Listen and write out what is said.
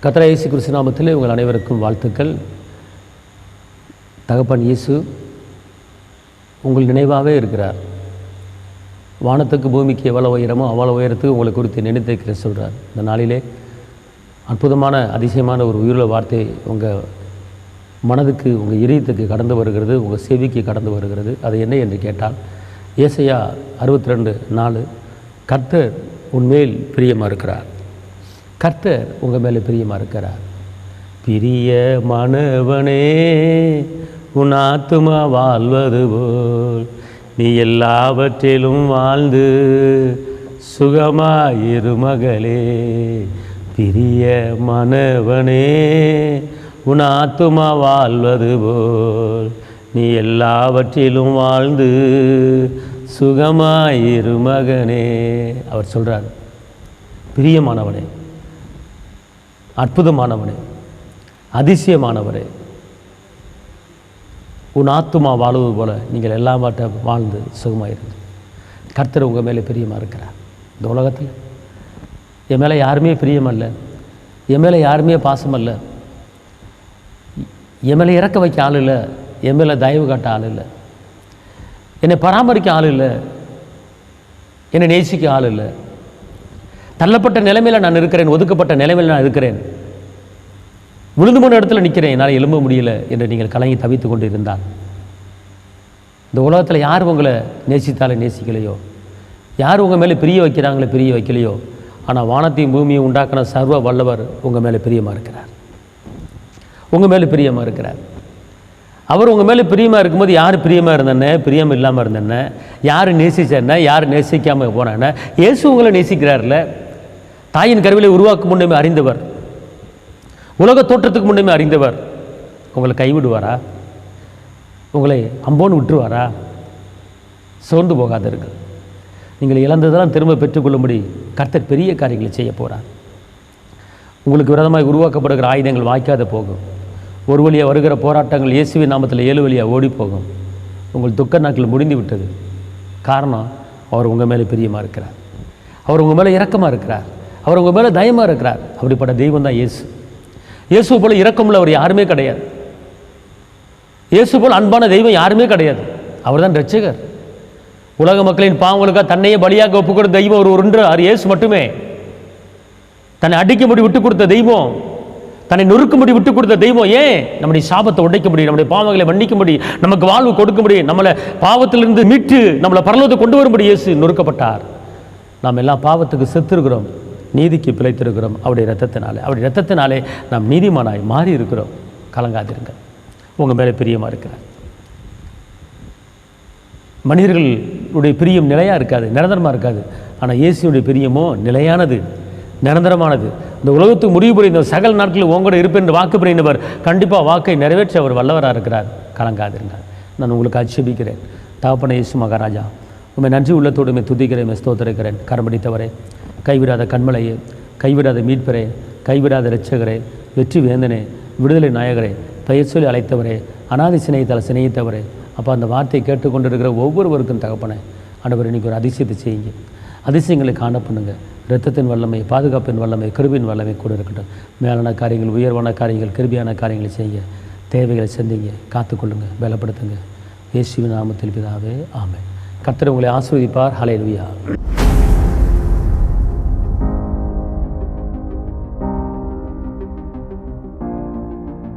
கர்த்தர் இயேசு கிறிஸ்து நாமத்திலே உங்கள் அனைவருக்கும் வாழ்த்துக்கள். தகப்பன் இயேசு உங்கள் நினைவாகவே இருக்கிறார். வானத்துக்கு பூமிக்கு எவ்வளோ உயரமோ அவ்வளோ உயரத்துக்கு உங்களை குறித்து நினைத்திருக்கிற சொல்கிறார். இந்த நாளிலே அற்புதமான அதிசயமான ஒரு உயிருள்ள வார்த்தை உங்கள் மனதுக்கு, உங்கள் இதயத்துக்கு கடந்து வருகிறது, உங்கள் செவிக்கு கடந்து வருகிறது. அது என்ன என்று கேட்டால், ஏசாயா 62:4, கர்த்தர் உன்மேல் பிரியமாக இருக்கிறார். கர்த்தர் உங்கள் மேலே பிரியமாக இருக்கிறார். பிரியமானவனே, உன் ஆத்துமா வாழ்வது போல் நீ எல்லாவற்றிலும் வாழ்ந்து சுகமாயிரு மகளே. பிரியமானவனே, உன் ஆத்துமா வாழ்வது போல் நீ எல்லாவற்றிலும் வாழ்ந்து சுகமாயிரு மகனே. அவர் சொல்கிறார், பிரியமானவனே, அற்புதமானவனே, அதிசயமானவரே, உன் ஆத்துமா வாழுவது போல நீங்கள் எல்லாவற்றை வாழ்ந்து சுகமாயிருந்து. கர்த்தர் உங்கள் மேலே பிரியமாக இருக்கிறார். இந்த உலகத்தில் என் மேலே யாருமே பிரியமல்ல, என் மேலே யாருமே பாசமல்ல, என் மேலே இறக்க வைக்க ஆள் இல்லை, என் மேலே தயவு காட்ட ஆள் இல்லை, என்னை பராமரிக்க ஆள் இல்லை, என்னை நேசிக்க ஆள் இல்லை. தள்ளப்பட்ட நிலைமையில் நான் இருக்கிறேன், ஒதுக்கப்பட்ட நிலைமையில் நான் இருக்கிறேன், விழுந்து போன இடத்துல நிற்கிறேன், என்னால் எழும்ப முடியல என்று நீங்கள் கலங்கி தவித்து கொண்டு இருந்தால், இந்த உலகத்தில் யார் உங்களை நேசித்தாலும் நேசிக்கலையோ, யார் உங்கள் மேலே பிரிய வைக்கிறாங்களே பிரிய வைக்கலையோ, ஆனால் வானத்தையும் பூமியும் உண்டாக்கின சர்வ வல்லவர் உங்கள் மேலே பிரியமாக இருக்கிறார். உங்கள் மேலே பிரியமாக இருக்கிறார். அவர் உங்கள் மேலே பிரியமாக இருக்கும்போது யார் பிரியமாக இருந்தேன்ன, பிரியம் இல்லாமல் இருந்தேன்ன, யார் நேசிச்சேன்ன, யார் நேசிக்காமல் போனேன்ன. இயேசு உங்களை நேசிக்கிறார்ல. தாயின் கருவிலை உருவாக்கும் முன்னே அறிந்தவர், உலக தோற்றத்துக்கு முன்னே அறிந்தவர். உங்களை கைவிடுவாரா? உங்களை அம்போன்னு விட்டுருவாரா? சோர்ந்து போகாதீர்கள். நீங்கள் இழந்ததெல்லாம் திரும்ப பெற்றுக்கொள்ளும்படி கர்த்தர் பெரிய காரியங்களை செய்ய போகிறார். உங்களுக்கு விரோதமாக உருவாக்கப்படுகிற ஆயுதங்கள் வாய்க்காத போகும். ஒரு வழியாக வருகிற போராட்டங்கள் இயேசுவின் நாமத்தில் 7 வழியாக ஓடி போகும். உங்கள் துக்க நாட்கள் முடிந்து விட்டது. காரணம், அவர் உங்கள் மேலே பிரியமாக இருக்கிறார். அவர் உங்கள் மேலே இரக்கமாக இருக்கிறார். அவர் உங்கள் மேலே தயமாக இருக்கிறார். அப்படிப்பட்ட தெய்வம் தான் இயேசு. இயேசு போல் இரக்கமுள்ள அவர் யாருமே கிடையாது. இயேசு போல் அன்பான தெய்வம் யாருமே கிடையாது. அவர் தான் இரட்சகர். உலக மக்களின் பாவங்களுக்காக தன்னையே பலியாக ஒப்பு கொடுத்த தெய்வம் ஒரு ஒன்று இயேசு மட்டுமே. தன்னை அடிக்கும்படி விட்டு கொடுத்த தெய்வம், தன்னை நொறுக்கும்படி விட்டு கொடுத்த தெய்வம். ஏன்? நம்முடைய சாபத்தை உடைக்க முடியும், நம்முடைய பாவங்களை மன்னிக்கும்படி, நமக்கு வாழ்வு கொடுக்க முடியும், நம்மளை பாவத்திலிருந்து மீட்டு நம்மளை பரலோகத்தை கொண்டு வரும்படி இயேசு நொறுக்கப்பட்டார். நாம் எல்லாம் பாவத்துக்கு செத்துருக்கிறோம், நீதிக்கு பிழைத்திருக்கிறோம். அவருடைய இரத்தத்தினாலே, அவருடைய இரத்தத்தினாலே நாம் நீதிமானாய் மாறி இருக்கிறோம். கலங்காதிருங்க. உங்கள் மேலே பிரியமாக இருக்கிறார். மனிதர்களுடைய பிரியம் நிலையாக இருக்காது, நிரந்தரமாக இருக்காது. ஆனால் இயேசுடைய பிரியமோ நிலையானது, நிரந்தரமானது. இந்த உலகத்துக்கு முடிவு புரிந்த சகல நாட்களில் உங்களோட இருப்பேன் என்று வாக்கு புரிந்தவர் கண்டிப்பாக வாக்கை நிறைவேற்ற அவர் வல்லவராக இருக்கிறார். கலங்காதிருங்க. நான் உங்களுக்கு ஆட்சேபிக்கிறேன். தகப்பனே இயேசு மகாராஜா, உண்மை நன்றி உள்ளத்தோடுமே துதிக்கிறேன், ஸ்தோத்திரிக்கிறேன். கரமடித்தவரே, கைவிடாத கண்மலையே, கைவிடாத மீட்பரே, கைவிடாத இரட்சகரே, வெற்றி வேந்தனே, விடுதலை நாயகரே, பெயர் சொல்லி அழைத்தவரே, அநாதி சிநேகித்தால் சிநேகித்தவரே, அப்போ அந்த வார்த்தையை கேட்டுக்கொண்டிருக்கிற ஒவ்வொருவருக்கும் தகப்பனே, ஆண்டவர் இன்றைக்கி ஒரு அதிசயத்தை செய்யுங்க. அதிசயங்களை காண பண்ணுங்க. இரத்தத்தின் வல்லமை, பாதுகாப்பின் வல்லமை, கிருபின் வல்லமை கூட இருக்கட்டும். மேலான காரியங்கள், உயர்வான காரியங்கள், கிருபியான காரியங்களை செய்யுங்க. தேவைகளை சந்திங்க, காத்துக்கொள்ளுங்க, பலப்படுத்துங்க. இயேசுவின் நாமத்தில் பிதாவே, ஆமென். கர்த்தர் உங்களை ஆசீர்வதிப்பார். ஹல்லேலூயா.